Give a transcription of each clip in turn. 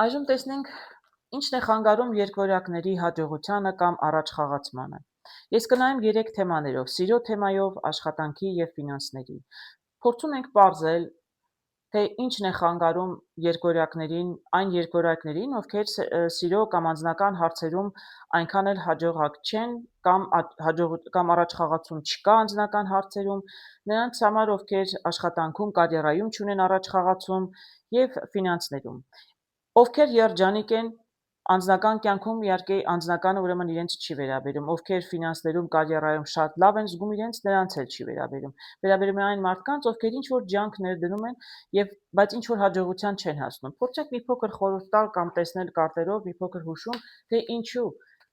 Այժմ տեսնենք ինչն է խանգարում երկվորյակների հաջողությանը կամ առաջխաղացմանը։ Ես կնայեմ 3 թեմաներով՝ սիրո թեմայով, աշխատանքի եւ ֆինանսների։ Փորձում ենք պարզել, թե ինչն է խանգարում երկվորյակներին, այն երկվորյակներին, ովքեր սիրո կամ անձնական հարցերում այնքան էլ հաջողակ չեն կամ առաջխաղացում չկա անձնական հարցերում, նրանց համար, ովքեր աշխատանքում, կարիերայում չունեն առաջխաղացում եւ ֆինանսներում։ Ովքեր երջանիկ են անձնական կյանքում, իհարկե անձնականը ուրեմն իրենց չի վերաբերում, ովքեր ֆինանսներում, կարիերայում շատ լավ են զգում իրենց, նրանց էլ չի վերաբերում։ Վերաբերում է այն մարդկանց, ովքեր ինչ որ ջանք ներդնում են եւ բայց ինչ որ հաջողության չեն հասնում։ Փորձեք մի փոքր խորհուրդ տալ կամ տեսնել կարտերով, մի փոքր հուշում, թե ինչու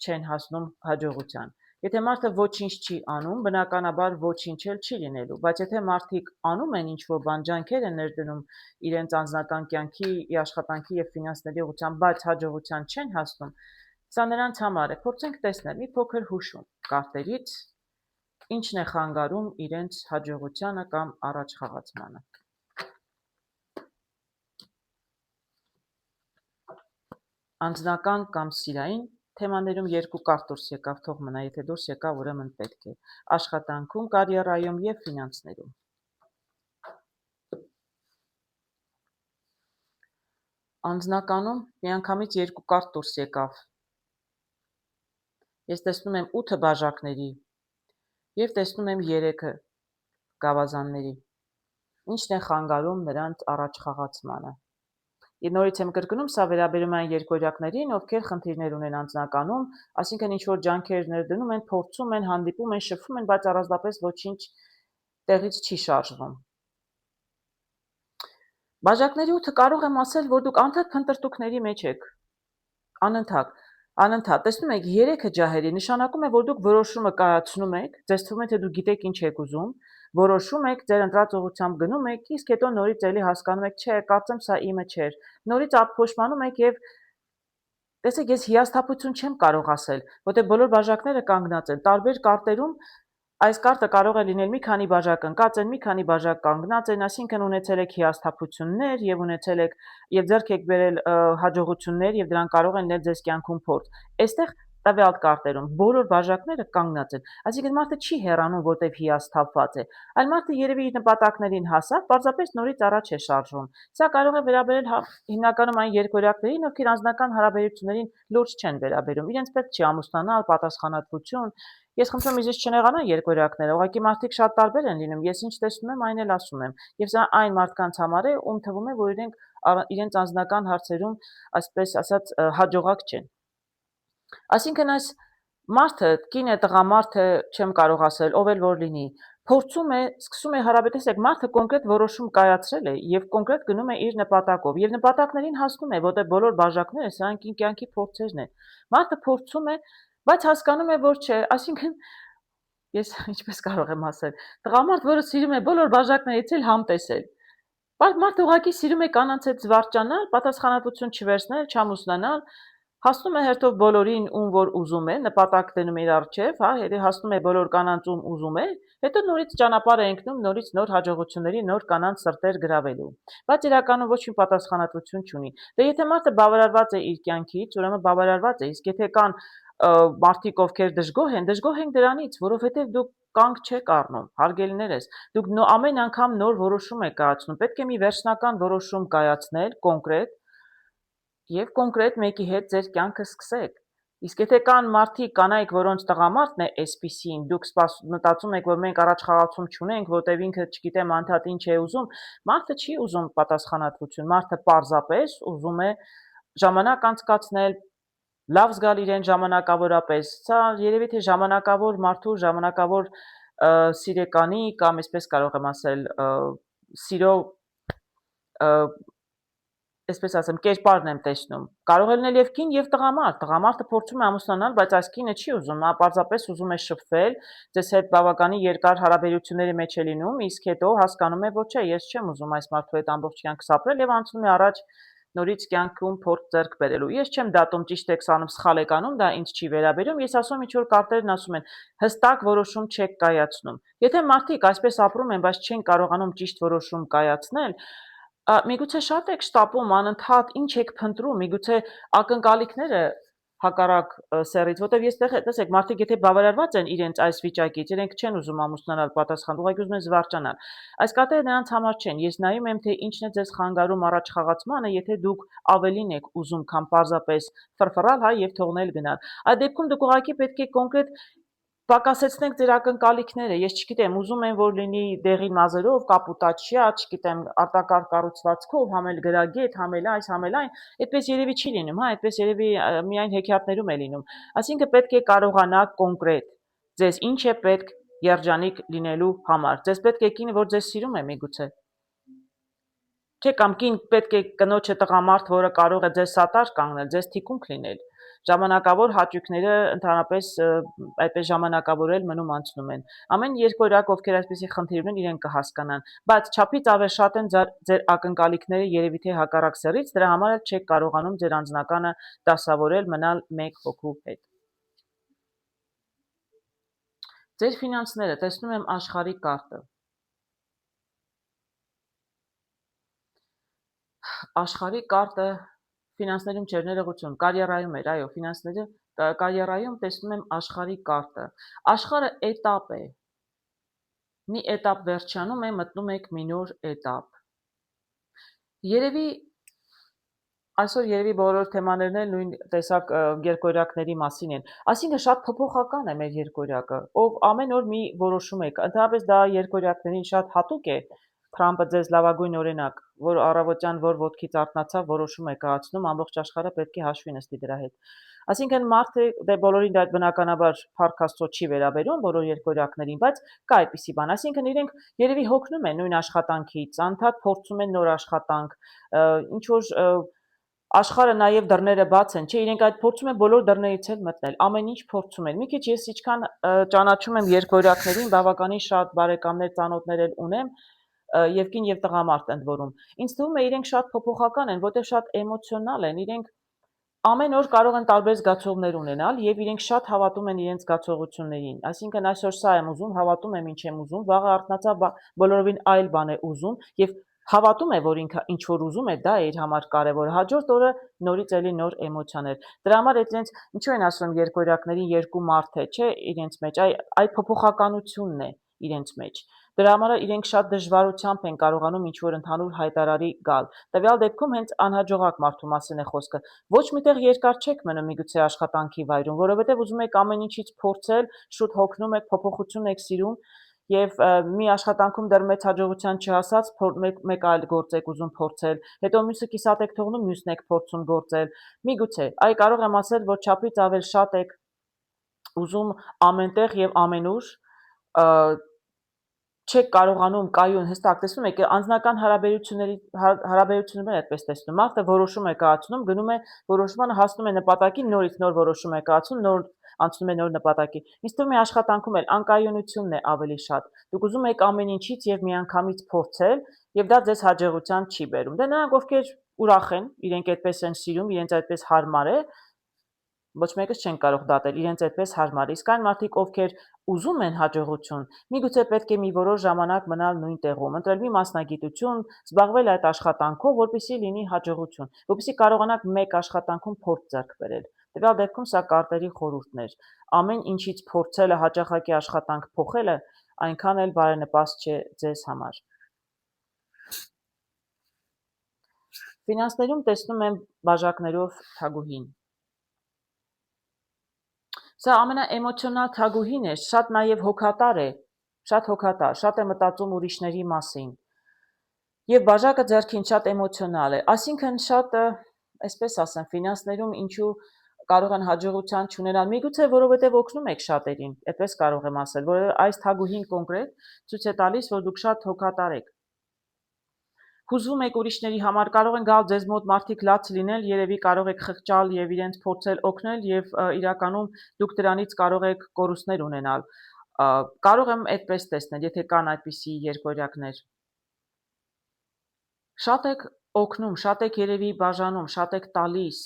չեն հասնում հաջողության։ Եթե մարդը ոչինչ չի անում, բնականաբար ոչինչ էլ չի լինելու, բայց եթե մարդիկ անում են ինչ-որ բան, ջանքեր են ներդնում իրենց անձնական կյանքի, աշխատանքի եւ ֆինանսների ուղղությամբ, բայց հաջողության չեն հասնում, սա նրանց համար է։ Փորձենք տեսնել մի փոքր հուշում կարտերից, ինչն է խանգարում իրենց հաջողությանը կամ առաջխաղացմանը։ Անձնական կամ սիրային թեմաներում 2 կարտ դուրս եկավ, թող մնա, եթե դուրս եկավ, ուրեմն պետք է։ Աշխատանքում, կարիերայում եւ ֆինանսներում։ Անձնականում միանգամից 2 կարտ դուրս եկավ։ Ես տեսնում եմ 8 բաժակների եւ տեսնում եմ 3 գավազանների։ Ինչն է խանգարում նրանց առաջխաղացմանը։ Եվ նորից եմ կրկնում, սա վերաբերում է այն երկվորյակներին, ովքեր խնդիրներ ունեն անձնականում, այսինքն ինչ որ ջանքեր ներդնում են, փորձում են, հանդիպում են, շփվում են, բայց առանձնապես ոչինչ տեղից չի շարժվում։ Բաժակների 8-ը կարող եմ ասել, որ դուք անդադ փնտրտուքների մեջ եք։ Անընդհատ տեսնում եք 3 ջահերի, նշանակում է, որ դուք որոշումը կայացնում եք, ձեզ թվում է, թե դուք գիտեք ինչ եք ուզում, որոշում եք, ձեր ընտրած ուղղությամբ գնում եք, իսկ հետո նորից էլի հասկանում եք, չէ, կարծեմ սա իմը չէր։ Նորից փոշմանում եք եւ տեսեք, ես հիասթափություն չեմ կարող ասել, որտեղ բոլոր բաժակները կանգնած են։ Տարբեր կարտերում այս կարտը կարող է լինել մի քանի բաժակ ընկած են, մի քանի բաժակ կանգնած են, այսինքն ունեցել եք հիասթափություններ եւ ունեցել եք եւ ձեռք եք բերել հաջողություններ եւ դրանք կարող են լինել ձեզ կյանքում փորձ։ Այստեղ տվյալ կարտերում բոլոր բաժակները կանգնած են, այսինքն մարդը չի հեռանում, որտեղ հիասթափված է, այլ մարդը երևի իր նպատակներին հասավ, պարզապես նորից առաջ է շարժվում։ Սա կարող է վերաբերել հիմնականում այն երկվորյակներին, ովքեր անձնական հարաբերություններին լուրջ չեն վերաբերում, իրենց պետք չի ամուսնանալ, պատասխանատվություն։ Ես խնդրում եմ իզից չնեղանան երկվորյակները, ուղղակի մարդիկ շատ տարբեր են լինում, ես ինչ տեսնում եմ, այն էլ ասում եմ, եւ սա այն մարդկանց համար է, ում թվում է, որ իրենց անձնական հարցերում, այսպես ասած, հաջողակ չեն։ Այսինքն այս մարդը, կին է, տղամարդ է, չեմ կարող ասել, ով էլ որ լինի, փորձում է, սկսում է հարաբերեցեք, մարդը կոնկրետ որոշում կայացրել է եւ կոնկրետ գնում է իր նպատակով եւ նպատակներին հասնում է, որտեղ բոլոր բաժակները սրանք կյանքի փորձերն են։ Մարդը փորձում է, բայց հասկանում է, որ չէ, այսինքն ես ինչպես կարող եմ ասել, տղամարդ, որը սիրում է բոլոր բաժակներից էլ համ տեսել։ Բայց մարդը ուղղակի սիրում է կանանց հետ զվարճանալ, պատասխանատվություն չվերցնել, չամուսնանալ, հասնում է հերթով բոլորին, ում որ ուզում է, նպատակ դնում իր առջև, հա, հասնում է բոլոր կանանց, ում ուզում է, հետո նորից ճանապարհ է ընկնում, նորից նոր հաջողությունների, նոր կանանց սրտեր գրավելու։ Բայց իրականում ոչ մի պատասխանատվություն չունի։ Դե եթե մարդը բավարարված է իր կյանքից, ուրեմն բավարարված է, իսկ եթե կան մարդիկ, ովքեր դժգոհ են դրանից, որովհետև դուք կանգ չեք առնում, հարգելիներս, դուք ամեն անգամ նոր որոշում եք կայացնում, պետք է մի վերջնական որոշում կայացնել, կոնկրետ, եւ կոնկրետ մեկի հետ ձեր կյանքը սկսեք։ Իսկ եթե կան մարդիկ, կանայք, որոնց տղամարդն է այսպիսին, դուք մտածում եք, որ մենք առաջխաղացում չունենք, որտեվ ինքը չգիտեմ անդադ ինչ է ուզում, մարդը չի ուզում պատասխանատվություն, մարդը պարզապես ուզում է ժամանակ անցկացնել, լավ զգալ իրեն ժամանակավորապես, սա երևի թե ժամանակավոր մարդու, ժամանակավոր սիրեկանի կամ այսպես կարող եմ ասել, սիրո այսպես ասեմ, կերպարն եմ տեսնում։ Կարող է լինել եւ կին եւ տղամարդ։ Տղամարդը փորձում է ամուսնանալ, բայց այս կինը չի ուզում, նա պարզապես ուզում է շփվել, ձեզ հետ բավականին երկար հարաբերությունների մեջ է լինում, իսկ հետո հասկանում է, որ չէ, ես չեմ ուզում այս մարդու հետ ամբողջ կյանքս ապրել եւ անցնում է առաջ նորից կյանքում փորձ ձեռք բերելու։ Ես չեմ դատում ճիշտ եք անում, սխալ եք անում, դա ինձ չի վերաբերում, ես ասում եմ ինչ որ կարտերն ասում են, հստակ որոշում չեք կայացնում։ Եթե մարդիկ այսպես ապրում են, բայց չեն կարողանում ճիշտ որոշում կայացնել, Միգուցե շատ եք շտապում անընդհատ ինչ եք փնտրում, միգուցե ակնկալիքները հակառակ սեռից, որտեվ ես տեսեք, մարդիկ եթե բավարարված են իրենց այս վիճակից, իրենք չեն ուզում ամուսնանալ, պատասխան, ուղղակի ուզում են զվարճանալ։ Այս կատերը նրանց համար չեն։ Ես նայում եմ, թե ինչն է ձեզ խանգարում առաջխաղացմանը, եթե դուք ավելին եք ուզում, քան պարզապես ֆրֆռալ, հա, եւ թողնել գնալ։ Այդ դեպքում դուք ուղղակի պետք է կոնկրետ պակասեցնենք ձեր ակնկալիքները, ես չգիտեմ, ուզում են, որ լինի դեղին մազերով, կապուտաչյա, չգիտեմ, արտակարգ կառուցվածքով, համ էլ գրագետ, համ էլ այս, համ էլ այն, այդպես երևի չի լինում, հա, այդպես երևի միայն հեքիաթներում է լինում։ Այսինքն պետք է կարողանաք կոնկրետ ձեզ ինչ է պետք երջանիկ լինելու համար։ Ձեզ պետք է կինը, որ ձեզ սիրում է միգուցե։ Չէ, կամ կին պետք է կնոջը տղամարդ, որը կարող է ձեզ սատար կանգնել, ձեզ թիկունք լինել։ Ժամանակավոր հաճույքները ընդհանրապես այդպես ժամանակավորել մնում անցնում են։ Ամեն երկորյակ, ովքեր այսպեսի խնդիր ունեն, իրենք կհասկանան, բայց չափից ավելի շատ են ձեր ակնկալիքները երևի թե հակառակ սեռից, դրա համար էլ չեք կարողանում ձեր անձնականը դասավորել մնալ մեկ հոգու հետ։ Ձեր ֆինանսները, տեսնում եմ աշխարհի կարտը։ Աշխարհի կարտը ֆինանսներում չէր, ներողություն, կարիերայում էր, այո, ֆինանսները կարիերայում տեսնում եմ աշխարհի կարտը։ Աշխարհը էտապ է։ Մի էտապ վերջանում է, մտնում եք մի նոր էտապ։ Երևի այսօր երևի բոլոր թեմաներն էլ նույն տեսակ երկորյակների մասին են։ Այսինքն շատ փոփոխական է մեր երկորյակը, ով ամեն օր մի որոշում է։ Ընդհանրապես դա երկորյակներին շատ հատուկ է։ Թրամփը ձեզ լավագույն օրինակ, որ առավոտյան որ ոտքից արթնացավ, որոշում է կայացնում, ամբողջ աշխարհը պետք է հաշվի նստի դրա հետ։ Այսինքն մարդը դե բոլորին դա բնականաբար Փառք Աստծո չի վերաբերում բոլոր երկորյակներին, բայց կա այդպիսի բան։ Այսինքն իրենք երևի հոգնում են նույն աշխատանքից, անդադ փորձում են նոր աշխատանք, ինչ որ աշխարհը նաև դռները բաց են, չէ, իրենք այդ փորձում են բոլոր դռներից էլ մտնել, ամեն ինչ փորձում են։ Մի քիչ ես ինչքան ճանաչում եմ երկորյակներին, բավականին շատ բարեկամներ, ծանոթներ էլ ունեմ, եւ կին եւ տղամարդ ընդ որում։ Ինձ թվում է իրենք շատ փոփոխական են, որտեղ շատ էմոցիոնալ են, իրենք ամեն օր կարող են տարբեր զգացողներ ունենալ եւ իրենք շատ հավատում են իրենց զգացողություններին։ Այսինքն այսօր սա եմ ուզում, հավատում եմ ինչ եմ ուզում, վաղը արթնացա բոլորովին այլ բան է ուզում եւ հավատում է, որ ինքը ինչ որ ուզում է, դա է իր համար կարևորը։ Հաջորդ օրը նորից էլի նոր էմոցիաներ։ Դրա համար այդենց ինչու են ասում երկորյակների երկու մարդ է, չէ, իրենց մեջ, այդ փոփոխականությունն է իրենց մեջ։ Դրա համար իրենք շատ դժվարությամբ են կարողանում ինչ որ ընդհանուր հայտարարի գալ։ Տվյալ դեպքում հենց անհաջողակ մարդու մասին է խոսքը։ Ոչ միտեղ երկար չեք մնում միգուցե աշխատանքի վայրում, որովհետև ուզում եք ամեն ինչից փորձել, շուտ հոգնում եք, փոփոխություն եք սիրում եւ մի աշխատանքում դեռ մեծ հաջողության չհասած մեկ այլ գործ եք ուզում փորձել, հետո մյուսը կիսատ եք թողնում, մյուսն եք փորձում գործել։ Միգուցե, այ կարող եմ ասել, որ չափից ավել շատ եք ուզում ամենտեղ եւ ամենուր, չեք կարողանում կայուն հստակ տեսնում եք անձնական հարաբերություններն այդպես տեսնում մարդը որոշում է կայացնում գնում է որոշմանը հասնում է նպատակին նորից նոր որոշում է կայացնում նոր անցնում է նոր նպատակի ինձ թվում է աշխատանքում էլ անկայունությունն է ավելի շատ դուք ուզում եք ամեն ինչից եւ միանգամից փորձել եւ դա ձեզ հաջողության չի բերում դե նրանք ովքեր ուրախ են իրենք այդպես են սիրում իրենց այդպես հարմար է ոչ մեկս չեն կարող դատել իրենց այդպես հարմար իսկ այն մարդիկ ովքեր ուզում են հաջողություն միգուցե պետք է մի որոշ ժամանակ մնալ նույն տեղում ընտրել մի մասնագիտություն զբաղվել այդ աշխատանքով որպեսզի լինի հաջողություն որպեսզի կարողանաք մեկ աշխատանքում փորձ ձեռք բերել տվյալ դեպքում սա կարտերի խորհուրդներ ամեն ինչից փորձելը հաճախակի աշխատանք փոխելը այնքան էլ բարենպաստ չէ ձեզ համար ֆինանսներում տեսնում եմ բաժակներով թագուհին Սա ամենաէմոցիոնալ թագուհին է, շատ նաև հոգատար է, շատ է մտածում ուրիշների մասին։ Եվ բաժակը ձեռքին շատ էմոցիոնալ է, այսինքն շատ, այսպես ասեմ, ֆինանսներում ինչու կարող են հաջողության չունենալ, միգուցե որովհետև օգնում եք շատերին, այդպես կարող եմ ասել, որ այս թագուհին կոնկրետ ցույց է տալիս, որ դուք շատ հոգատար եք։ Հուզվում եք ուրիշների համար, կարող են գալ ձեզ մոտ մարդիկ լաց լինել, երևի կարող եք խղճալ եւ իրենց փորձել օգնել եւ իրականում դուք դրանից կարող եք կորուստներ ունենալ։ Կարող եմ այդպես տեսնել, եթե կան այդպիսի երկորյակներ։ Շատ եք օգնում, շատ եք երևի բաժանում, շատ եք տալիս,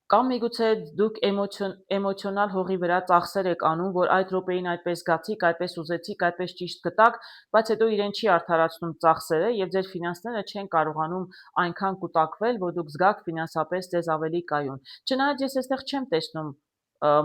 Կամ միգուցե դուք էմոցիոնալ հողի վրա ծախսեր եք անում, որ այդ րոպեին այդպես գացիք, այդպես ուզեցիք, այդպես ճիշտ գտաք, բայց հետո իրեն չի արդարացնում ծախսերը եւ ձեր ֆինանսները չեն կարողանում այնքան կուտակվել, որ դուք զգաք ֆինանսապես ձեզ ավելի կայուն։ Չնայած ես այստեղ չեմ տեսնում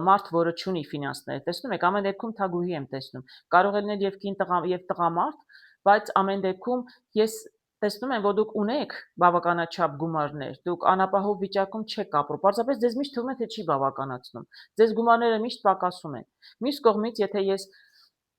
մարդ, որը չունի ֆինանսներ, տեսնում եք, ամեն դեպքում թագուհի եմ տեսնում։ Կարող է լինել եւ կին եւ տղամարդ, բայց ամեն դեպքում ես տեսնում եմ, որ դուք ունեք բավականաչափ գումարներ, դուք անապահով վիճակում չեք ապրում, պարզապես ձեզ միշտ թվում է, թե չի բավականացնում, ձեզ գումարները միշտ պակասում են։ Մյուս կողմից, եթե ես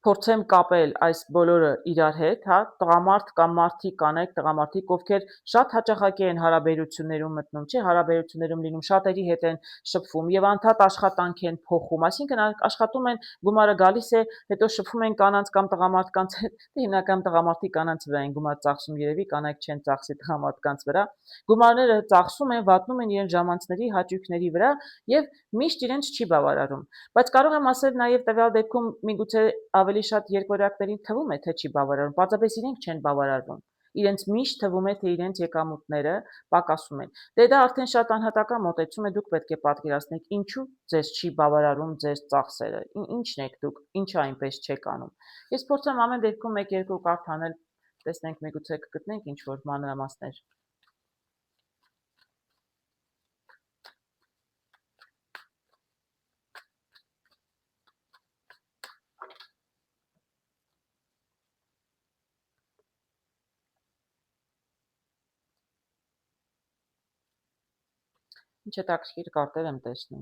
փորձեմ կապել այս բոլորը իրար հետ, հա, տղամարդ կամ մարդիկ կանեք, տղամարդիկ, ովքեր շատ հաճախակի են հարաբերություններում մտնում, չէ, հարաբերություններում լինում, շատերի հետ են շփվում եւ անդադ աշխատանք են փոխում, այսինքն աշխատում են, գումարը գալիս է, հետո շփվում են կանանց կամ տղամարդկանց հետ, դե հիմնական տղամարդիկ կանանց վրա են գումար ծախսում, երևի կանայք չեն ծախսի տղամարդկանց վրա, գումարները ծախսում են, վատնում են իրենց ժամանցների, հաճույքների վրա եւ միշտ իրենց չի բավարարում, բայց կարող եմ ասել նաեւ տվյալ դեպքում միգուցե ավելի շատ երկորյակներին թվում է, թե չի բավարարում, պարզապես իրենք չեն բավարարվում, իրենց միշտ թվում է, թե իրենց եկամուտները պակասում են։ Դե դա արդեն շատ անհատական մոտեցում է, դուք պետք է պատկերացնեք, ինչու ձեզ չի բավարարում ձեր ծախսերը, ինչն եք դուք, ինչը այնպես չեք անում։ Ես փորձեմ ամեն դեպքում 1-2 կարդ անել, տեսնենք միգուցե կգտնենք ինչ-որ մանրամասներ։ Ինչ հետաքրքիր կարտեր եմ տեսնում։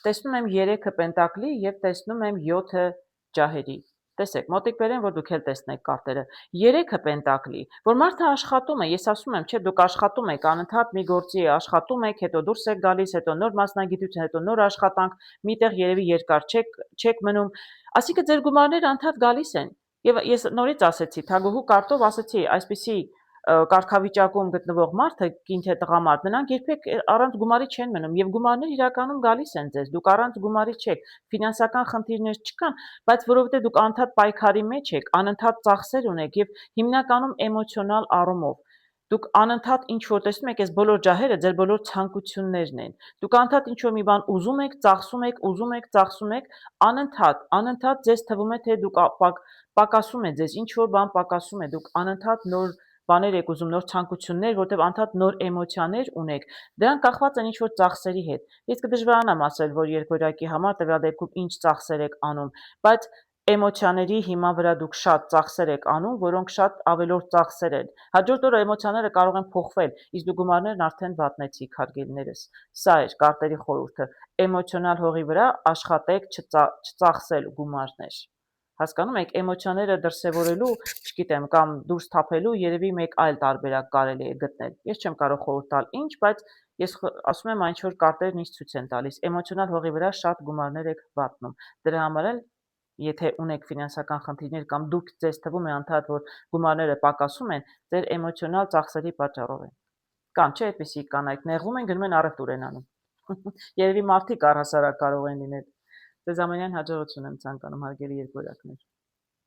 Տեսնում եմ 3-ը պենտակլի եւ տեսնում եմ 7-ը ջահերի։ Տեսեք, մոտիկ բերեմ, որ դուք էլ տեսնեք կարտերը։ 3-ը պենտակլի, որ մարդը աշխատում է, ես ասում եմ, չէ, դուք աշխատում եք, անընդհատ մի գործի աշխատում եք, հետո դուրս եք գալիս, հետո նոր մասնագիտություն, հետո նոր աշխատանք, միտեղ երևի երկար չեք մնում։ Այսինքն ձեր գումարները անդադ գալիս են։ Եվ ես նորից ասեցի, թագուհու կարտով ասեցի, այսպիսի կարգավիճակում գտնվող մարդը, կին թե տղամարդ, նրանք երբեք առանց գումարի չեն մնում եւ գումարներ իրականում գալիս են ձեզ, դուք առանց գումարի չեք, ֆինանսական խնդիրներ չկան, բայց որովհետեւ դուք անընդհատ պայքարի մեջ եք, անընդհատ ծախսեր ունեք եւ հիմնականում էմոցիոնալ առումով դուք անընդհատ ինչ որ տեսնում եք, այս բոլոր ջահերը ձեր բոլոր ցանկություններն են։ Դուք անընդհատ ինչ որ մի բան ուզում եք, ծախսում եք, ուզում եք, ծախսում եք, անընդհատ ձեզ թվում է, թե դուք պակասում է ձեզ, ինչ որ բան պակասում է, դուք անընդհատ նոր բաներ եք ուզում, նոր ցանկություններ, որտեղ անդադ նոր էմոցիաներ ունեք, դրանք կախված են ինչ-որ ծախսերի հետ։ Ես կդժվարանամ ասել, որ երկորյակի համար տվյալ դեպքում ինչ ծախսեր եք անում, բայց էմոցիաների հիման վրա դուք շատ ծախսեր եք անում, որոնք շատ ավելորդ ծախսեր են։ Հաջորդ օրը էմոցիաները կարող են փոխվել, իսկ դու գումարներն արդեն վատնեցիք, հարգելիներս։ Սա էր կարտերի խորհուրդը։ Էմոցիոնալ հողի վրա աշխատեք չծախսել գումարներ։ Հասկանում եք, էմոցիաները դրսևորելու, չգիտեմ, կամ դուրս թափելու երևի մեկ այլ տարբերակ կարելի է գտնել։ Ես չեմ կարող խորհուրդ տալ ինչ, բայց ես ասում եմ, այն ինչ որ կարտերն ինձ ցույց են տալիս, էմոցիոնալ հողի վրա շատ գումարներ եք վատնում։ Դրա համար էլ եթե ունեք ֆինանսական խնդիրներ կամ դուք ձեզ թվում է անդադ, որ գումարները պակասում են, ձեր էմոցիոնալ ծախսերի պատճառով են։ Կան չէ այդպիսի կանայք, նեղվում են, գնում են առևտուր են անում։ Երևի մարդիկ առհասարակ կարող են լինել։ Ձեզ ամենայն հաջողություն եմ ցանկանում, հարգելի երկորյակներ։